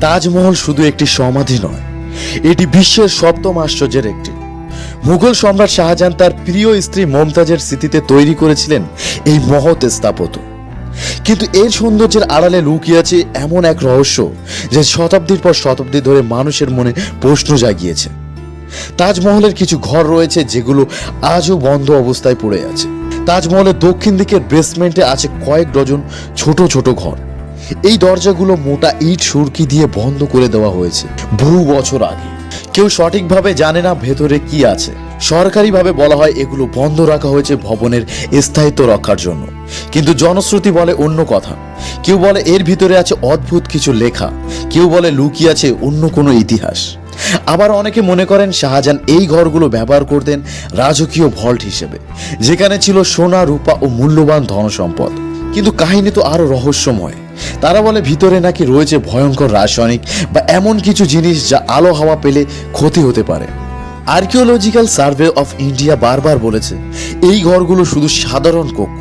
তাজমহল শুধু একটি সমাধি নয়, এটি বিশ্বের সপ্তম আশ্চর্যের একটি। মুঘল সম্রাট শাহজাহান তার প্রিয় স্ত্রী মমতাজের স্মৃতিতে তৈরি করেছিলেন এই মহৎ স্থাপত্য। কিন্তু এর সৌন্দর্যের আড়ালে লুকিয়ে আছে এমন এক রহস্য যে শতাব্দীর পর শতাব্দী ধরে মানুষের মনে প্রশ্ন জাগিয়েছে। তাজমহলের কিছু ঘর রয়েছে যেগুলো আজও বন্ধ অবস্থায় পড়ে আছে। তাজমহলের দক্ষিণ দিকের বেসমেন্টে আছে কয়েক ডজন ছোট ছোট ঘর। এই দরজাগুলো মোটা ইট সুরকি দিয়ে বন্ধ করে দেওয়া হয়েছে বহু বছর আগে। কেউ সঠিকভাবে জানে না ভেতরে কি আছে। সরকারিভাবে বলা হয় এগুলো বন্ধ রাখা হয়েছে ভবনের স্থায়িত্ব রক্ষার জন্য, কিন্তু জনশ্রুতি বলে অন্য কথা। কেউ বলে এর ভিতরে আছে অদ্ভুত কিছু লেখা, কেউ বলে লুকিয়ে আছে অন্য কোনো ইতিহাস। আবার অনেকে মনে করেন শাহজাহান এই ঘরগুলো ব্যবহার করতেন রাজকীয় ভল্ট হিসেবে, যেখানে ছিল সোনা, রূপা ও মূল্যবান ধনসম্পদ। কিন্তু কাহিনী তো আরো রহস্যময়। তারা বলে ভিতরে নাকি রয়েছে ভয়ঙ্কর রাসায়নিক বা এমন কিছু জিনিস যা আলো হাওয়া পেলে ক্ষতি হতে পারে। আর্কিওলজিক্যাল সার্ভে অফ ইন্ডিয়া বারবার বলেছে এই ঘরগুলো শুধু সাধারণ কক্ষ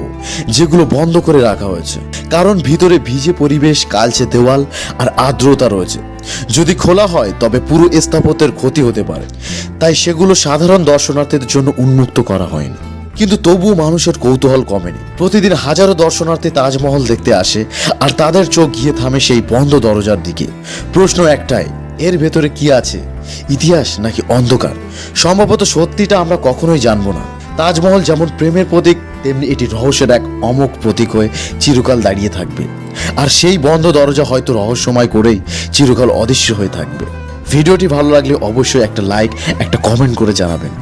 যেগুলো বন্ধ করে রাখা হয়েছে, কারণ ভিতরে ভিজে পরিবেশ, কালচে দেওয়াল আর আর্দ্রতা রয়েছে। যদি খোলা হয় তবে পুরো স্থাপত্যের ক্ষতি হতে পারে, তাই সেগুলো সাধারণ দর্শনার্থীদের জন্য উন্মুক্ত করা হয়নি। কিন্তু তবুও মানুষের কৌতূহল কমেনি। প্রতিদিন হাজারো দর্শনার্থী তাজমহল দেখতে আসে, আর তাদের চোখ গিয়ে থামে সেই বন্ধ দরজার দিকে। প্রশ্ন একটাই, এর ভেতরে কি আছে, ইতিহাস নাকি অন্ধকার? সম্ভবত সত্যিটা আমরা কখনোই জানবো না। তাজমহল যেমন প্রেমের প্রতীক, তেমনি এটি রহস্যের এক অমোঘ প্রতীক হয়ে চিরকাল দাঁড়িয়ে থাকবে। আর সেই বন্ধ দরজা হয়তো রহস্যময় করেই চিরকাল অদৃশ্য হয়ে থাকবে। ভিডিওটি ভালো লাগলে অবশ্যই একটা লাইক, একটা কমেন্ট করে জানাবেন।